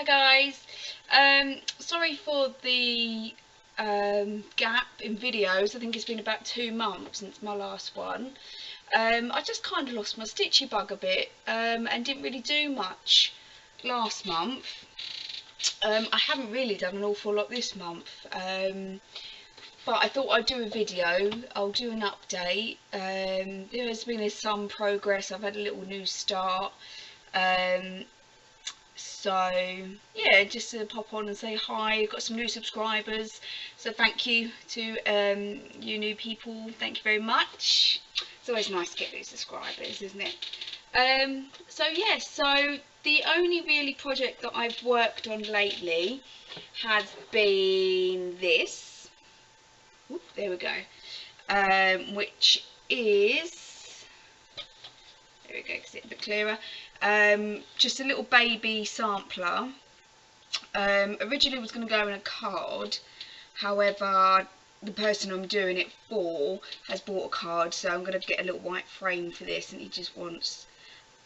Hi guys, sorry for the gap in videos. I think it's been about 2 months since my last one. I just kind of lost my stitchy bug a bit and didn't really do much last month. I haven't really done an awful lot this month, but I thought I'd do a video. I'll do an update. There has been some progress. I've had a little new start. So yeah, just to pop on and say hi. Got some new subscribers, so thank you to you new people. Thank you very much. It's always nice to get new subscribers, isn't it? So yeah, so the only really project that I've worked on lately has been this. Oop, there we go. Which is, there we go, because it's a bit clearer. Just a little baby sampler. Originally was going to go in a card, however the person I'm doing it for has bought a card, so I'm going to get a little white frame for this, and he just wants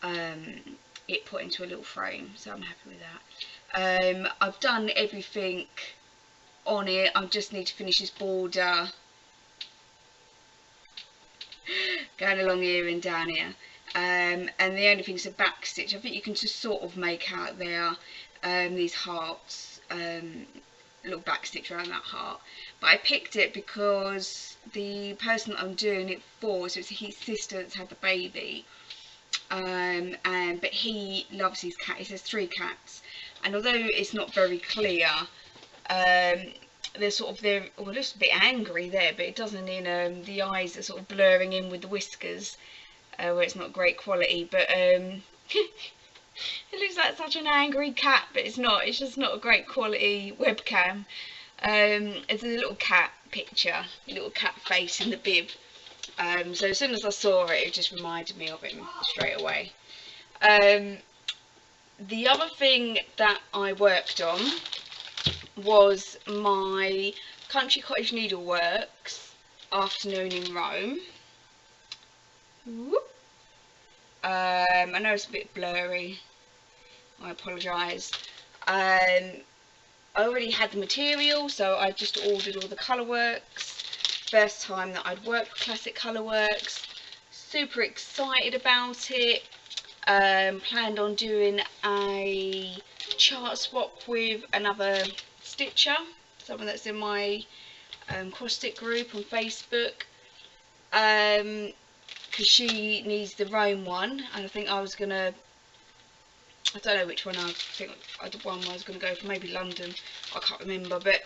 it put into a little frame, so I'm happy with that. I've done everything on it. I just need to finish this border going along here and down here. And the only thing is a back stitch. I think you can just sort of make out there these hearts, little back stitch around that heart. But I picked it because the person that I'm doing it for, so it's his sister that's had the baby, but he loves his cat. He has 3 cats, and although it's not very clear, they're well, just a bit angry there, but it doesn't in the eyes are sort of blurring in with the whiskers. Where it's not great quality, but it looks like such an angry cat, but it's not. It's just not a great quality webcam. It's a little cat picture, a little cat face in the bib. So as soon as I saw it, it just reminded me of him straight away. The other thing that I worked on was my Country Cottage Needleworks Afternoon in Rome. I know it's a bit blurry, I apologise. I already had the material, so I just ordered all the colourworks. First time that I'd worked with Classic Colourworks, super excited about it. Planned on doing a chart swap with another stitcher, someone that's in my cross stitch group on Facebook. Because she needs the Rome one, and I think I was gonna, I don't know which one, I think I did one where I was gonna go for maybe London, I can't remember, but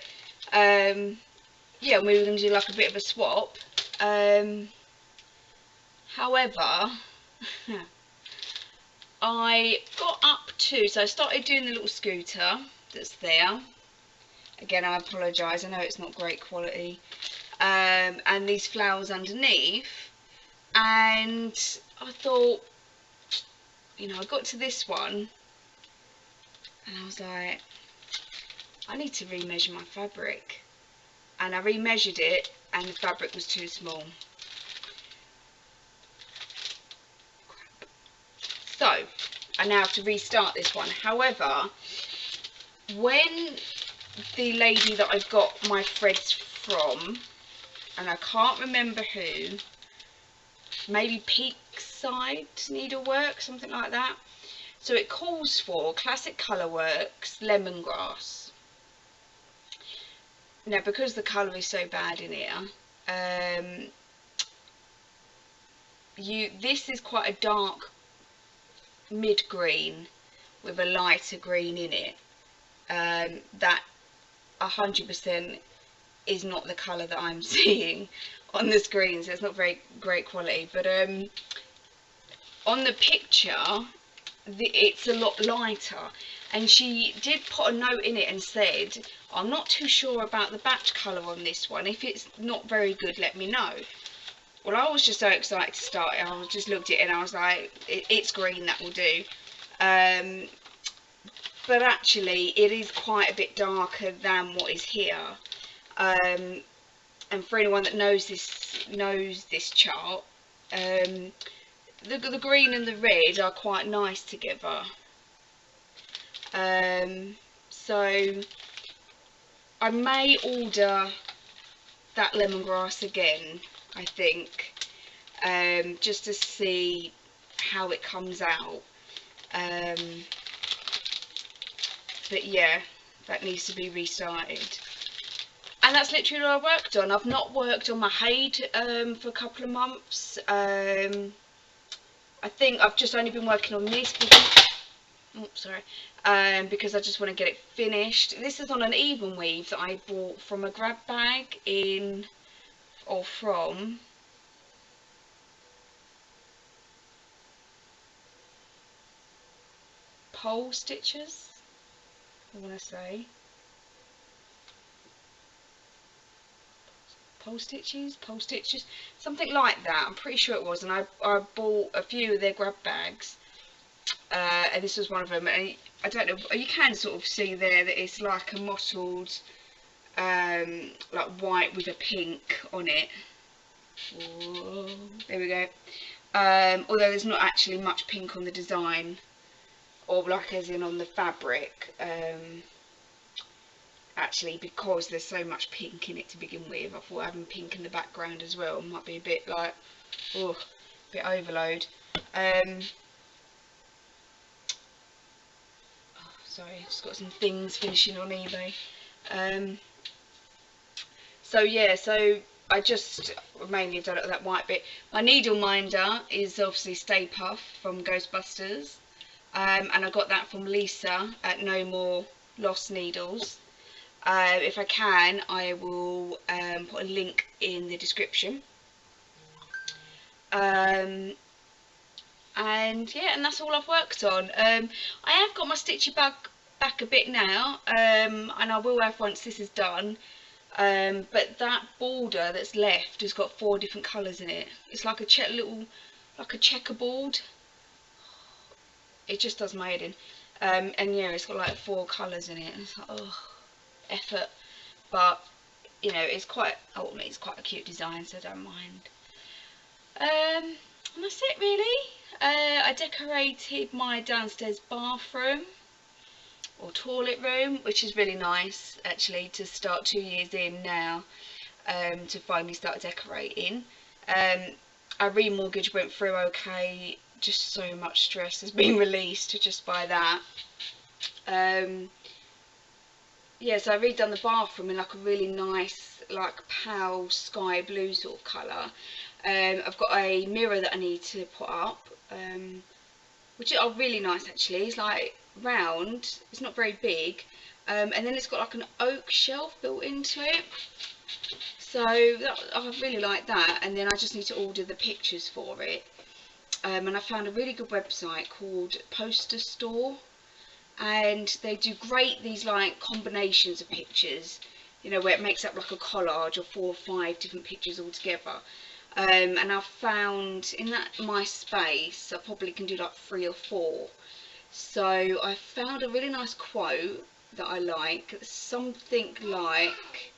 yeah, we were gonna do like a bit of a swap. However, I got up to, so I started doing the little scooter that's there. Again, I apologise, I know it's not great quality, and these flowers underneath. And I thought, you know, I got to this one and I was like, I need to remeasure my fabric, and I remeasured it and the fabric was too small. Crap. So I now have to restart this one. However, when the lady that I've got my threads from, and I can't remember who, maybe Peakside Needlework, something like that. So it calls for Classic Colourworks Lemongrass. Now, because the colour is so bad in here, this is quite a dark mid green with a lighter green in it. That 100% is not the colour that I'm seeing on the screen, so it's not very great quality, but on the picture it's a lot lighter, and she did put a note in it and said, I'm not too sure about the batch colour on this one, if it's not very good let me know. Well, I was just so excited to start it. I just looked at it and I was like, it's green, that will do. But actually it is quite a bit darker than what is here. And for anyone that knows this chart, the green and the red are quite nice together. So I may order that lemongrass again, I think, just to see how it comes out. But yeah, that needs to be restarted. And that's literally what I worked on. I've not worked on my Hade for a couple of months. I think I've just only been working on this because, because I just want to get it finished. This is on an even weave that I bought from a grab bag from Pole Stitches, I want to say. Pole Stitches, something like that. I'm pretty sure it was, and I bought a few of their grab bags, and this was one of them. And I don't know, you can sort of see there that it's like a mottled, like white with a pink on it. Whoa, there we go. Although there's not actually much pink on the design, or like as in on the fabric. Actually, because there's so much pink in it to begin with, I thought having pink in the background as well might be a bit like, oh, a bit overload. Sorry, just got some things finishing on eBay. So yeah, so I just mainly done it with that white bit. My needle minder is obviously Stay Puff from Ghostbusters, and I got that from Lisa at No More Lost Needles. If I can, I will put a link in the description. And yeah, and that's all I've worked on. I have got my stitchy back a bit now, and I will have once this is done. But that border that's left has got 4 different colours in it. It's like a checkerboard. It just does my head in. And yeah, it's got like 4 colours in it. And it's like, oh, effort. But you know, ultimately it's quite a cute design, so I don't mind. And that's it really. I decorated my downstairs bathroom or toilet room, which is really nice actually to start 2 years in now, to finally start decorating. Our remortgage went through okay, just so much stress has been released just by that. Yeah, so I redone the bathroom in like a really nice, like pale sky blue sort of colour. I've got a mirror that I need to put up, which are really nice actually. It's like round, it's not very big, and then it's got like an oak shelf built into it. So I really like that, and then I just need to order the pictures for it. And I found a really good website called Poster Store. And they do great these like combinations of pictures, you know, where it makes up like a collage of 4 or 5 different pictures all together. And I've found in that my space I probably can do like 3 or 4. So I found a really nice quote that I like, something like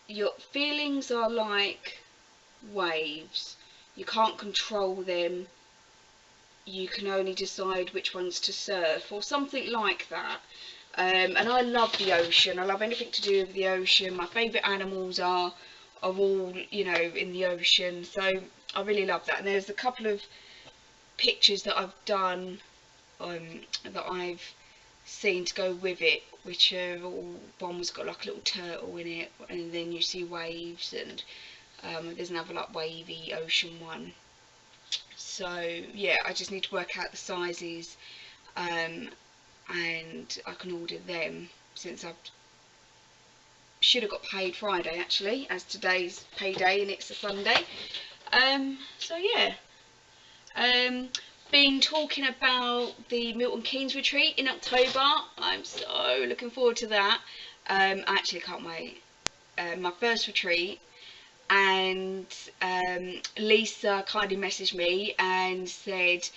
your feelings are like waves, you can't control them, you can only decide which ones to surf, or something like that. And I love the ocean. I love anything to do with the ocean. My favourite animals are all, you know, in the ocean. So I really love that. And there's a couple of pictures that I've done that I've seen to go with it, which are all, one was got like a little turtle in it, and then you see waves, and there's another like wavy ocean one. So yeah, I just need to work out the sizes, and I can order them, since I should have got paid Friday actually, as today's payday and it's a Sunday. So yeah, been talking about the Milton Keynes retreat in October. I'm so looking forward to that. I actually can't wait. My first retreat. And Lisa kindly messaged me and said,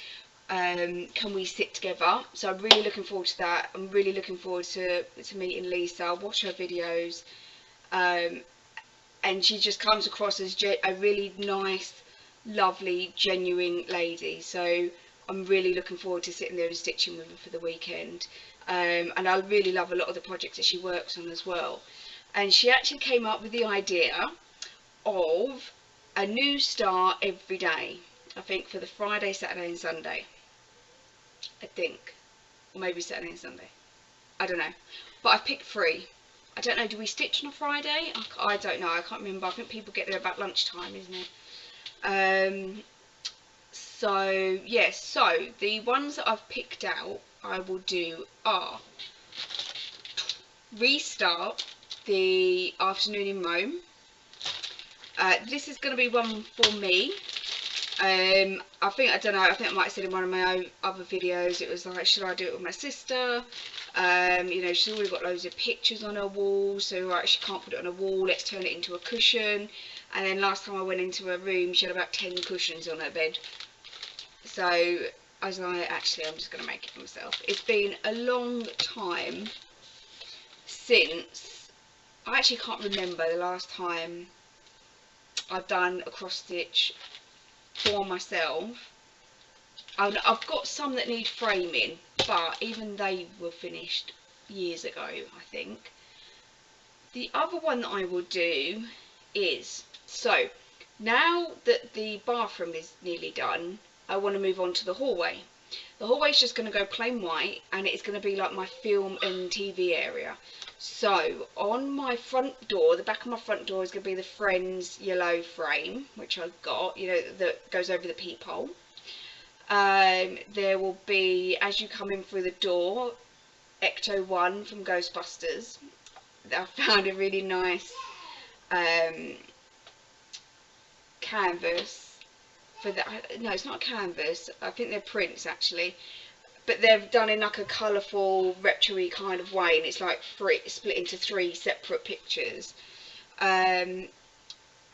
can we sit together? So I'm really looking forward to that. I'm really looking forward to meeting Lisa, watch her videos, and she just comes across as a really nice, lovely, genuine lady. So I'm really looking forward to sitting there and stitching with her for the weekend. And I really love a lot of the projects that she works on as well. And she actually came up with the idea of a new start every day. I think for the Friday, Saturday and Sunday. I think. Or maybe Saturday and Sunday. I don't know. But I've picked 3. I don't know, do we stitch on a Friday? I don't know, I can't remember. I think people get there about lunchtime, isn't it? So, yes, so the ones that I've picked out, I will do are restart the afternoon in Rome. This is going to be one for me. I don't know, I think I might have said in one of my own other videos, it was like, should I do it with my sister? You know, she's already got loads of pictures on her wall, so right, she can't put it on a wall, let's turn it into a cushion. And then last time I went into her room, she had about 10 cushions on her bed. So I was like, actually, I'm just going to make it for myself. It's been a long time since, I actually can't remember the last time I've done a cross stitch for myself. I've got some that need framing, but even they were finished years ago, I think. The other one that I will do is, so now that the bathroom is nearly done, I want to move on to the hallway. The hallway is just going to go plain white, and it's going to be like my film and TV area. So on my front door, the back of my front door is going to be the Friends yellow frame, which I've got, you know, that goes over the peephole. There will be, as you come in through the door, Ecto 1 from Ghostbusters. I found a really nice canvas for that. No, it's not a canvas, I think they're prints actually, but they've done in like a colourful retro-y kind of way, and it's like split into 3 separate pictures. And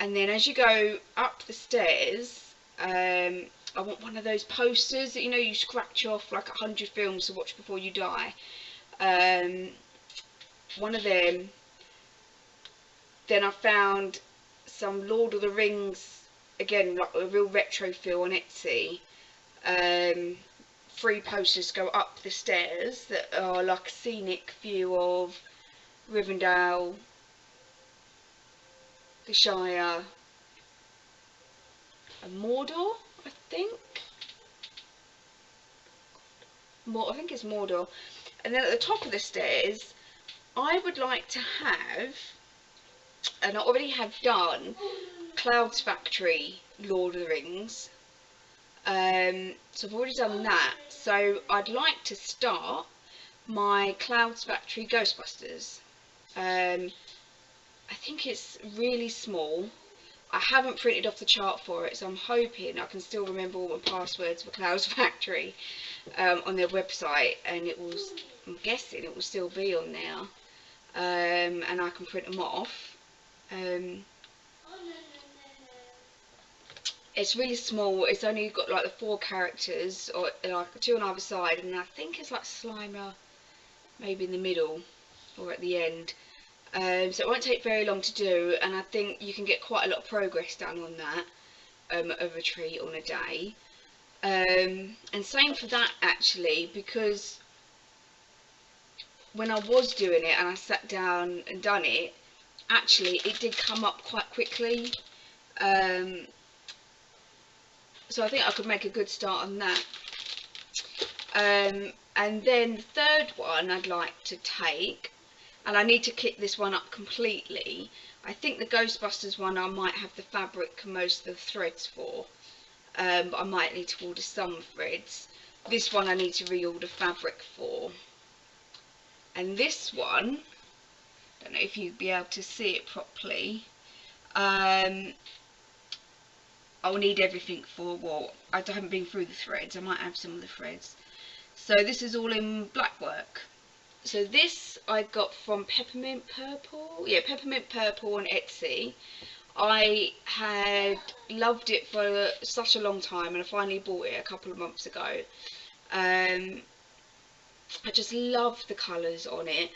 then as you go up the stairs, I want one of those posters that, you know, you scratch off like 100 films to watch before you die. One of them. Then I found some Lord of the Rings, again, like a real retro feel on Etsy. 3 posters go up the stairs that are like a scenic view of Rivendell, the Shire, and Mordor, I think. I think it's Mordor. And then at the top of the stairs, I would like to have, and I already have done, Clouds Factory Lord of the Rings. So I've already done that. So I'd like to start my Clouds Factory Ghostbusters. I think it's really small. I haven't printed off the chart for it, so I'm hoping I can still remember all my passwords for Clouds Factory on their website, and it will, I'm guessing it will still be on there, and I can print them off. It's really small. It's only got like the 4 characters, or like 2 on either side, and I think it's like Slimer maybe in the middle or at the end. So it won't take very long to do, and I think you can get quite a lot of progress done on that of a tree on a day. And same for that actually, because when I was doing it and I sat down and done it, actually it did come up quite quickly. So I think I could make a good start on that. And then the third one I'd like to take, and I need to kit this one up completely. I think the Ghostbusters one I might have the fabric and most of the threads for, but I might need to order some threads. This one I need to reorder fabric for. And this one, I don't know if you'd be able to see it properly. I'll need everything for, well, I haven't been through the threads, I might have some of the threads. So this is all in black work. So this I got from Peppermint Purple, yeah, Peppermint Purple on Etsy. I had loved it for such a long time, and I finally bought it a couple of months ago. I just love the colours on it,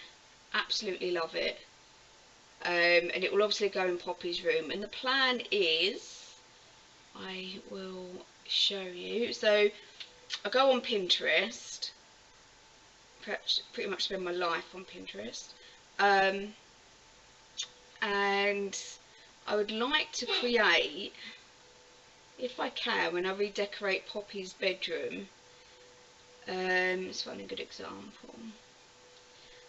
absolutely love it. And it will obviously go in Poppy's room, and the plan is, I will show you. So I go on Pinterest, pretty much spend my life on Pinterest, and I would like to create, if I can, when I redecorate Poppy's bedroom, let's find a good example,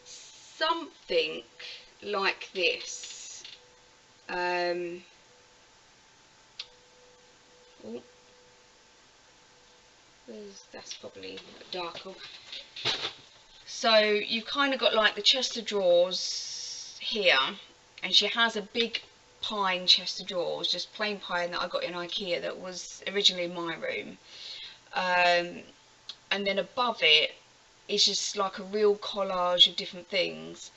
something like this. Oh, that's probably darker. So you've kind of got like the chest of drawers here, and she has a big pine chest of drawers, just plain pine that I got in IKEA that was originally in my room. And then above it is just like a real collage of different things.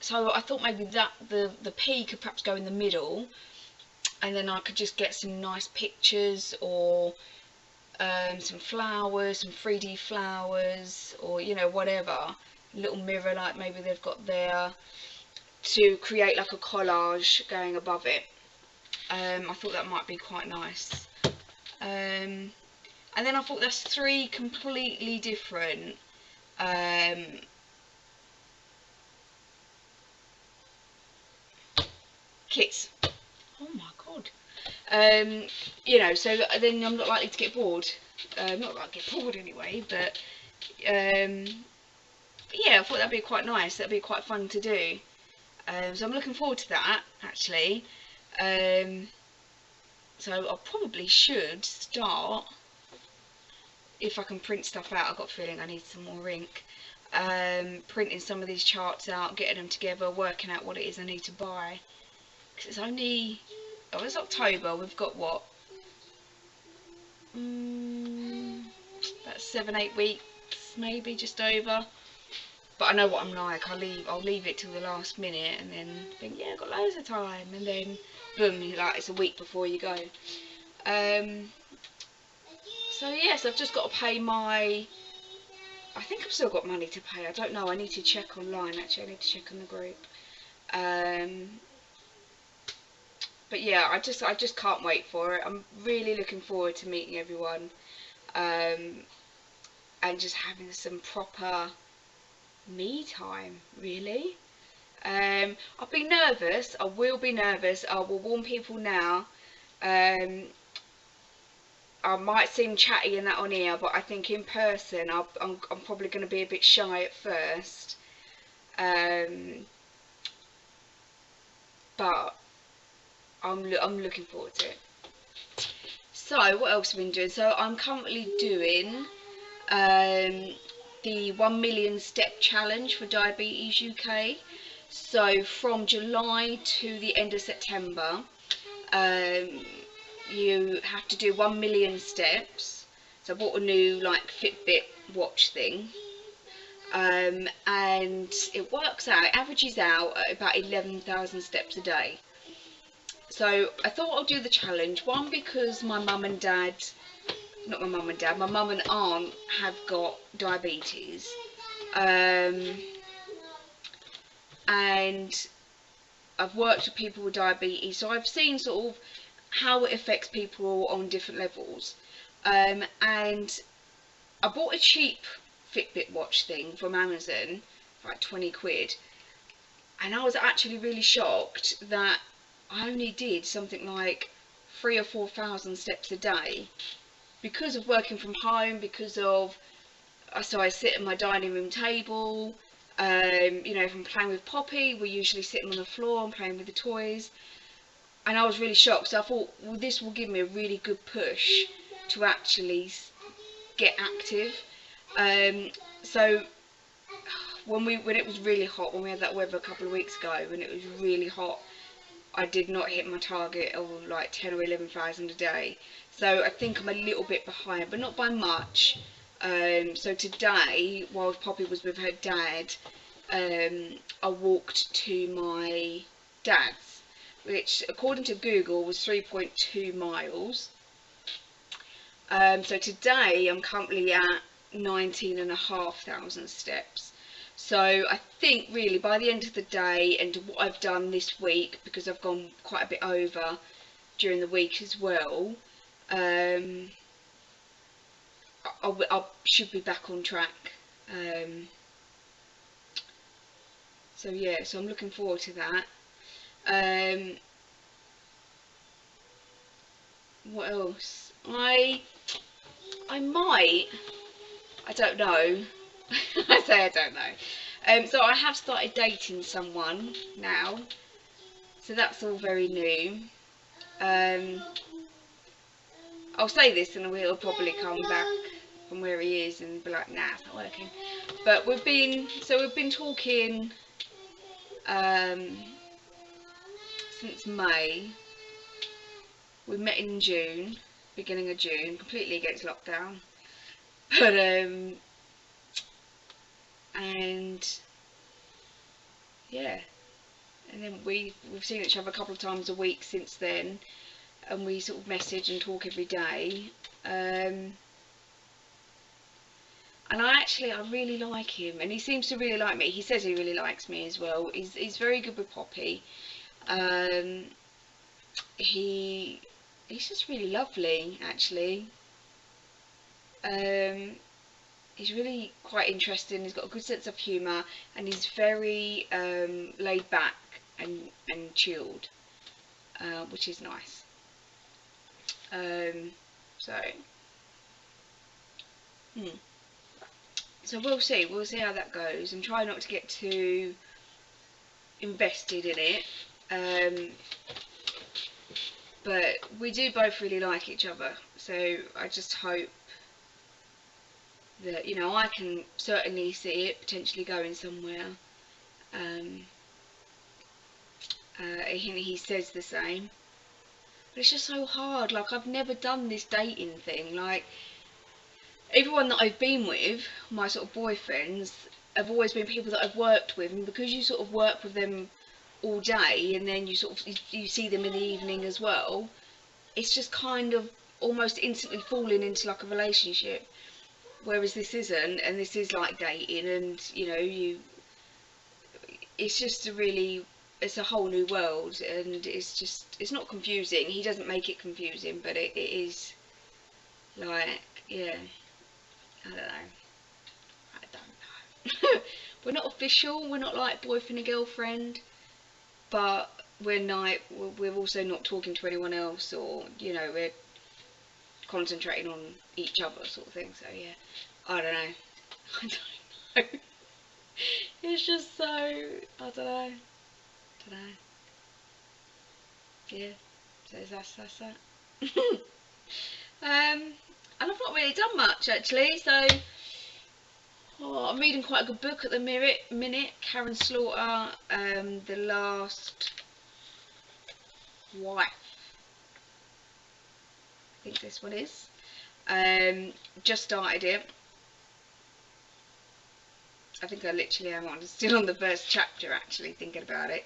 So I thought maybe that the P could perhaps go in the middle, and then I could just get some nice pictures, or some flowers, some 3D flowers, or you know, whatever, a little mirror like maybe they've got there, to create like a collage going above it. I thought that might be quite nice. And then I thought that's 3 completely different kits. Oh my god. You know, so then I'm not likely to get bored. Not that I get bored anyway, but yeah, I thought that'd be quite nice. That'd be quite fun to do. So I'm looking forward to that, actually. So I probably should start, if I can print stuff out. I've got a feeling I need some more ink. Printing some of these charts out, getting them together, working out what it is I need to buy. Because it's only, oh, it's October. We've got what? About 7-8 weeks, maybe, just over. But I know what I'm like. I'll leave it till the last minute, and then think, yeah, I've got loads of time, and then boom, like it's a week before you go. So yes, I've just got to pay my, I think I've still got money to pay. I don't know. I need to check online. Actually, I need to check on the group. But yeah, I just can't wait for it. I'm really looking forward to meeting everyone, and just having some proper me time, really. I'll be nervous. I will be nervous. I will warn people now. I might seem chatty and that on here, but I think in person I'm probably going to be a bit shy at first. But I'm looking forward to it. So what else have I been doing? So I'm currently doing the 1 million step challenge for Diabetes UK. So from July to the end of September, you have to do 1 million steps. So I bought a new like Fitbit watch thing, and it works out, it averages out at about 11,000 steps a day. So I thought I'll do the challenge, one because my mum and dad, not my mum and dad, my mum and aunt have got diabetes, and I've worked with people with diabetes, so I've seen sort of how it affects people on different levels. And I bought a cheap Fitbit watch thing from Amazon for like 20 quid, and I was actually really shocked that I only did something like 3,000 or 4,000 steps a day, because of working from home, because of, so I sit at my dining room table, you know, if I'm playing with Poppy, we're usually sitting on the floor and playing with the toys, and I was really shocked. So I thought, well, this will give me a really good push to actually get active. So when it was really hot, when we had that weather a couple of weeks ago, when it was really hot, I did not hit my target of like 10 or 11,000 a day. So I think I'm a little bit behind, but not by much. So today, while Poppy was with her dad, I walked to my dad's, which according to Google was 3.2 miles. So today I'm currently at 19,500 steps. So I think really by the end of the day, and what I've done this week, because I've gone quite a bit over, during the week as well, I should be back on track. So yeah, so I'm looking forward to that. What else? I might, I don't know. I say I don't know. So I have started dating someone now, so that's all very new. I'll say this and he'll probably come back from where he is and be like, nah, it's not working. But we've been talking since May. We met in June, beginning of June, completely against lockdown. But and yeah, and then we've seen each other a couple of times a week since then, and we sort of message and talk every day. And I really like him, and he seems to really like me. He says he really likes me as well. He's very good with Poppy. He's just really lovely, actually. He's really quite interesting. He's got a good sense of humour, and he's very laid back and chilled, which is nice. So we'll see how that goes, and try not to get too invested in it. But we do both really like each other, so I just hope that, you know, I can certainly see it potentially going somewhere. He says the same, but it's just so hard. Like, I've never done this dating thing. Like, everyone that I've been with, my sort of boyfriends, have always been people that I've worked with, and because you sort of work with them all day and then you sort of you see them in the evening as well, it's just kind of almost instantly falling into like a relationship. Whereas this isn't, and this is like dating, and you know, it's just it's a whole new world, and it's not confusing. He doesn't make it confusing, but it is like, yeah, I don't know. We're not official, we're not like boyfriend and girlfriend, but we're also not talking to anyone else, or, you know, we're concentrating on each other, sort of thing. So yeah, I don't know. It's just so, I don't know. Yeah, so that's that. And I've not really done much, actually. So I'm reading quite a good book at the minute. Karen Slaughter, The Last Wife, I think this one is. Just started it. I think I literally am still on the first chapter, actually, thinking about it.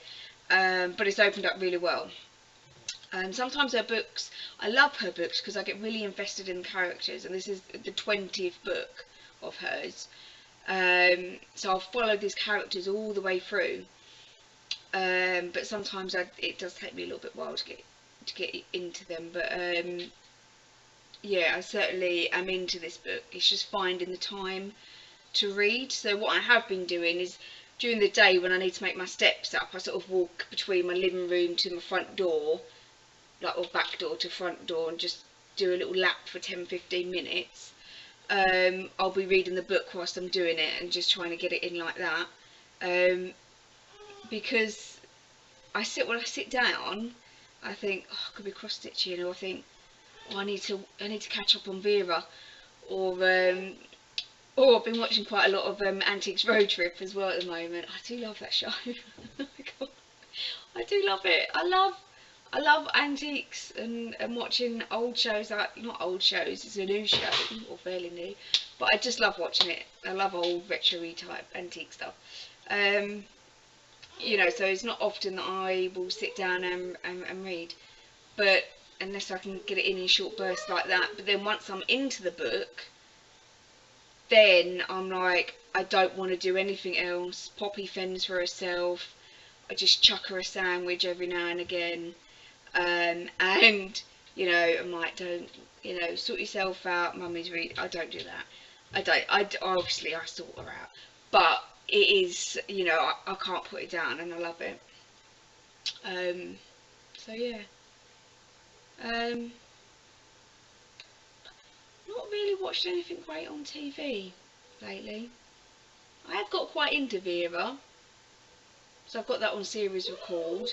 But it's opened up really well. Sometimes her books, I love her books because I get really invested in the characters, and this is the 20th book of hers. So I'll follow these characters all the way through. But sometimes it does take me a little bit while to get into them. But yeah, I certainly am into this book. It's just finding the time to read. So what I have been doing is, during the day when I need to make my steps up, I sort of walk between my living room to my front door, like, or back door to front door, and just do a little lap for 10-15 minutes. I'll be reading the book whilst I'm doing it, and just trying to get it in like that. Because when I sit down, I think, oh, I could be cross stitching, or I think, oh, I need to catch up on Vera, or I've been watching quite a lot of Antiques Road Trip as well at the moment. I do love that show. Oh my God, I do love it. I love antiques and watching old shows. Like, not old shows, it's a new show, or fairly new, but I just love watching it. I love old retro-y type antique stuff. You know, so it's not often that I will sit down and read, but unless I can get it in short bursts like that. But then once I'm into the book, then I'm like, I don't want to do anything else. Poppy fends for herself. I just chuck her a sandwich every now and again. And you know, I'm like, don't, you know, sort yourself out, mummy's read. I don't do that. Obviously I sort her out, but it is, you know, I can't put it down, and I love it. So yeah. Not really watched anything great on TV lately. I have got quite into Vera, so I've got that on series record.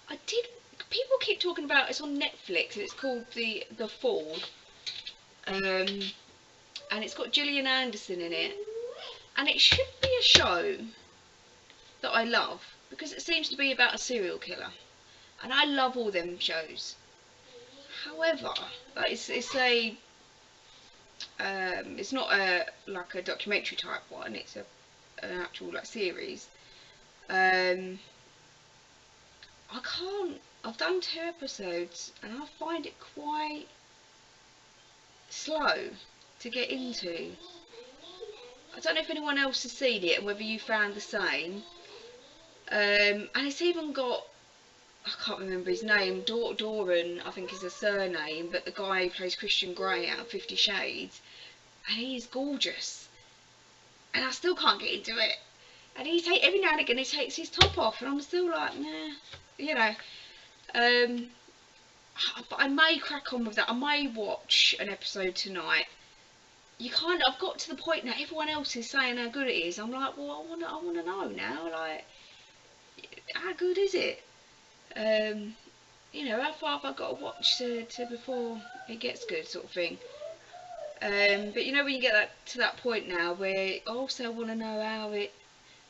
I did. People keep talking about it's on Netflix. It's called the Fall, and it's got Gillian Anderson in it, and it should be a show that I love because it seems to be about a serial killer, and I love all them shows. However, it's not a like a documentary type one. It's an actual like series. I can't. I've done 2 episodes and I find it quite slow to get into. I don't know if anyone else has seen it and whether you found the same. And it's even got, I can't remember his name, Doran I think is a surname, but the guy who plays Christian Grey out of 50 Shades, and he is gorgeous. And I still can't get into it. And every now and again he takes his top off, and I'm still like, nah, you know. But I may crack on with that. I may watch an episode tonight. I've got to the point now. Everyone else is saying how good it is. I'm like, well, I want to know now. Like, how good is it? You know, how far have I got to watch to before it gets good, sort of thing. But you know, when you get to that point now where I also want to know how it.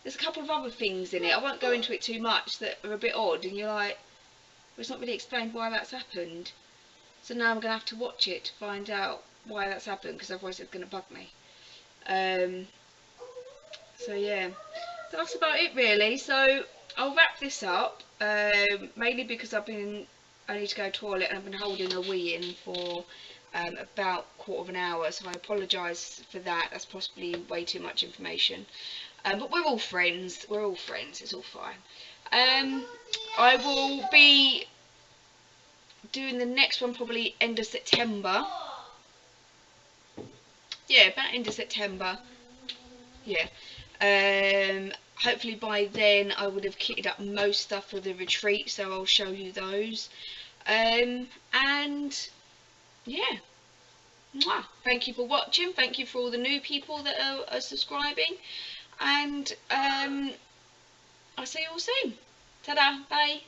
There's a couple of other things in it. I won't go into it too much that are a bit odd, and you're like, well, it's not really explained why that's happened. So now I'm going to have to watch it to find out why that's happened, because otherwise it's going to bug me. So yeah, so that's about it really. So I'll wrap this up, mainly because I need to go to the toilet and I've been holding a wee in for about a quarter of an hour, so I apologise for that. That's possibly way too much information. But we're all friends, it's all fine. I will be doing the next one probably end of September. Yeah, about end of September. Yeah. Hopefully by then I would have kitted up most stuff for the retreat, so I'll show you those. And yeah. Mwah. Thank you for watching. Thank you for all the new people that are subscribing. And I'll see you all soon. Ta-da, bye.